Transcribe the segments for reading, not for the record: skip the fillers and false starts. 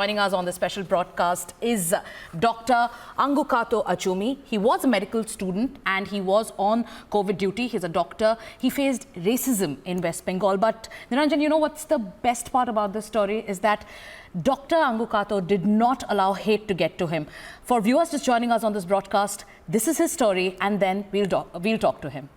joining us on this special broadcast is Dr. Angukato Achumi. He was a medical student and he was on COVID duty. He's a doctor. He faced racism in West Bengal. But Niranjan, you know what's the best part about this story is that Dr. Angukato did not allow hate to get to him. For viewers just joining us on this broadcast, this is his story, and then we'll talk to him.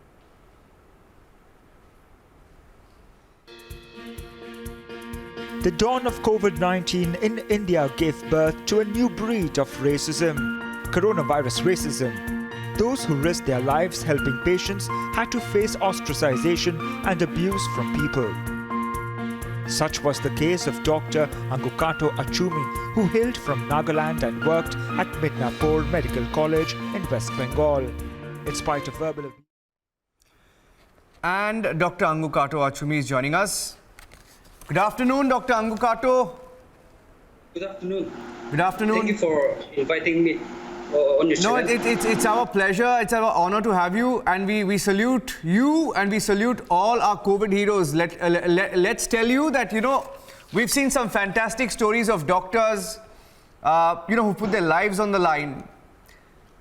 The dawn of COVID-19 in India gave birth to a new breed of racism, coronavirus racism. Those who risked their lives helping patients had to face ostracization and abuse from people. Such was the case of Dr. Angukato Achumi, who hailed from Nagaland and worked at Midnapore Medical College in West Bengal. In spite of verbal abuse. And Dr. Angukato Achumi is joining us. Good afternoon, Dr. Angukato. Good afternoon. Good afternoon. Thank you for inviting me on your channel. No, it's our pleasure. It's our honor to have you. And we salute you and we salute all our COVID heroes. Let's tell you that, we've seen some fantastic stories of doctors, who put their lives on the line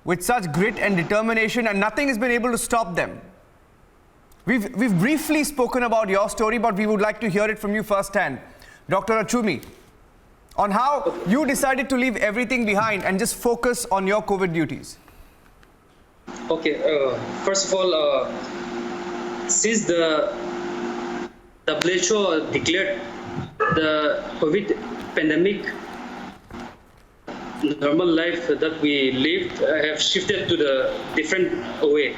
with such grit and determination, and nothing has been able to stop them. We've briefly spoken about your story, but we would like to hear it from you firsthand. Dr. Achumi, on how you decided to leave everything behind and just focus on your COVID duties. Okay, first of all, since the WHO declared the COVID pandemic, normal life that we lived have shifted to the different way.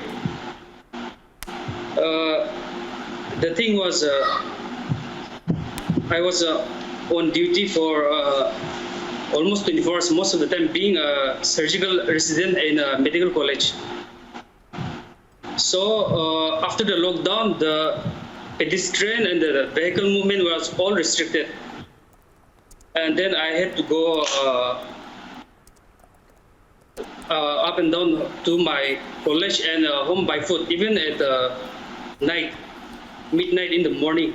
The thing was, I was on duty for almost 24 hours, most of the time being a surgical resident in a medical college. So after the lockdown, the pedestrian and the vehicle movement was all restricted. And then I had to go up and down to my college and home by foot, even at night, midnight in the morning.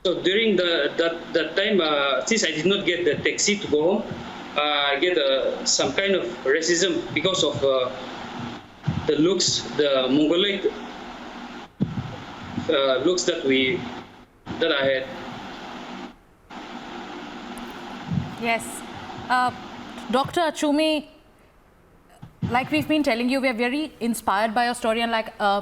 So during that time, since I did not get the taxi to go home, I get some kind of racism because of the looks, the Mongoloid looks that I had. Yes, Dr. Achumi, like we've been telling you, we are very inspired by your story, and like, I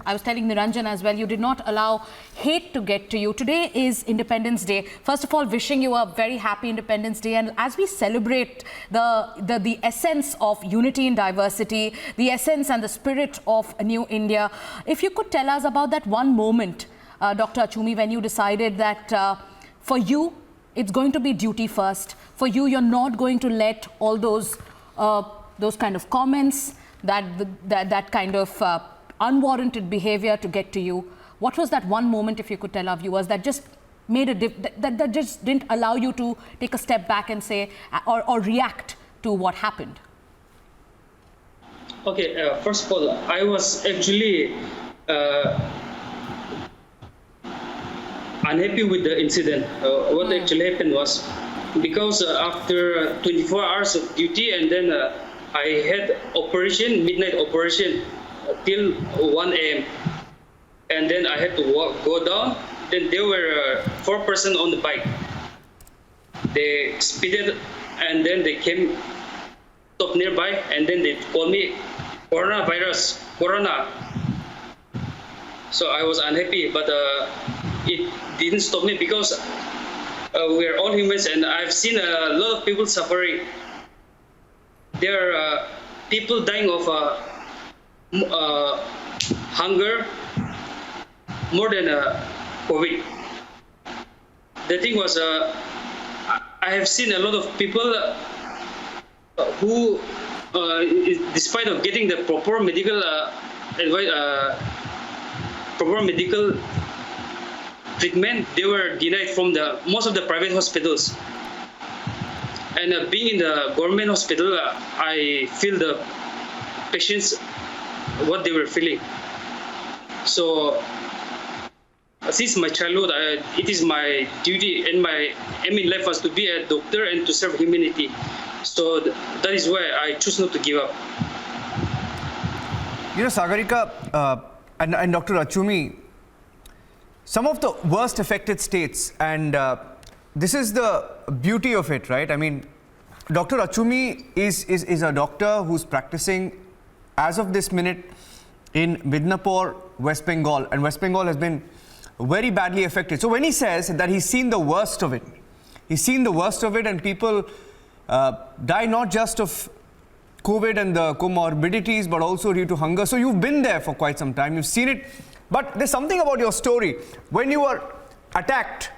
was telling Niranjan as well, you did not allow hate to get to you. Today is Independence Day. First of all, wishing you a very happy Independence Day. And as we celebrate the essence of unity in diversity, the essence and the spirit of a new India, if you could tell us about that one moment, Dr. Achumi, when you decided that for you, it's going to be duty first. For you, you're not going to let all those kind of comments, that kind of unwarranted behavior to get to you. What was that one moment, if you could tell our viewers, that just made that just didn't allow you to take a step back and say or react to what happened? Okay, first of all, I was actually unhappy with the incident. What actually happened was, because after 24 hours of duty, and then I had midnight operation till 1 a.m. And then I had to go down. Then there were 4 persons on the bike. They speeded, and then they came, stopped nearby, and then they called me coronavirus, corona. So I was unhappy, but it didn't stop me, because we are all humans, and I've seen a lot of people suffering. There are people dying of hunger more than COVID. The thing was, I have seen a lot of people who, despite of getting the proper medical treatment, they were denied from most of the private hospitals. And being in the government hospital, I feel the patients, what they were feeling. So since my childhood, it is my duty and my aim in life was to be a doctor and to serve humanity. So that is why I choose not to give up. You know, Sagarika and Dr. Achumi, some of the worst affected states, and this is the beauty of it, right? I mean, Dr. Achumi is a doctor who's practicing as of this minute in Midnapore, West Bengal, and West Bengal has been very badly affected. So when he says that he's seen the worst of it, and people die not just of COVID and the comorbidities, but also due to hunger. So you've been there for quite some time, you've seen it. But there's something about your story. When you were attacked,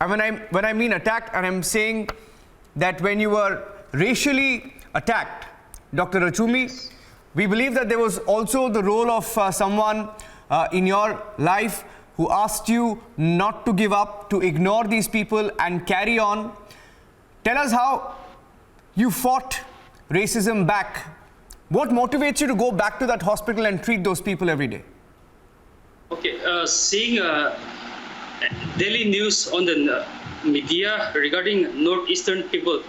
and when I mean attacked, and I'm saying that when you were racially attacked, Dr. Achumi, we believe that there was also the role of someone in your life who asked you not to give up, to ignore these people and carry on. Tell us how you fought racism back. What motivates you to go back to that hospital and treat those people every day? Okay, seeing daily news on the media regarding northeastern people,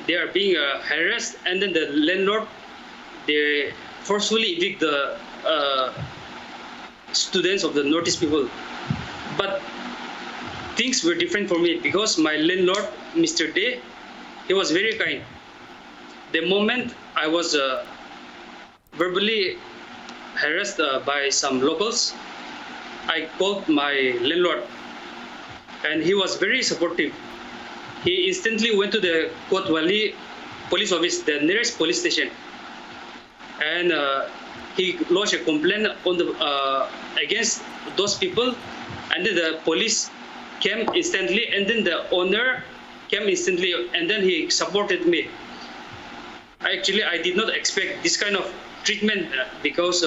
they are being harassed, and then the landlord, they forcefully evict the students of the northeast people. But things were different for me because my landlord, Mr. Day, he was very kind. The moment I was verbally harassed by some locals, I called my landlord, and he was very supportive. He instantly went to the Kotwali police office, the nearest police station, and he lodged a complaint on the against those people. And then the police came instantly, and then the owner came instantly, and then he supported me. Actually, I did not expect this kind of treatment because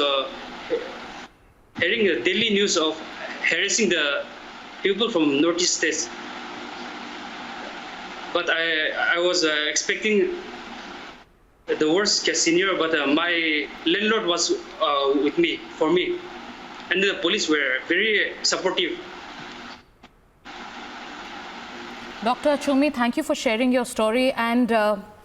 hearing the daily news of harassing the people from northeast states. But I was expecting the worst case scenario, but my landlord was with me, for me. And the police were very supportive. Dr. Achumi, thank you for sharing your story. And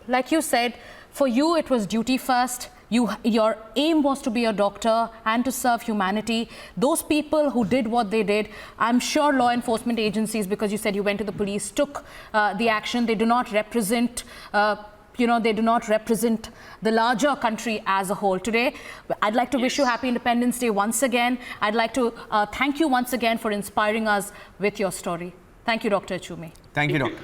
like you said, for you, it was duty first. Your aim was to be a doctor and to serve humanity. Those people who did what they did, I'm sure law enforcement agencies, because you said you went to the police, took the action. They do not represent, they do not represent the larger country as a whole. Today, I'd like to wish you Happy Independence Day once again. I'd like to thank you once again for inspiring us with your story. Thank you, Dr. Achumi. Thank you, Doctor.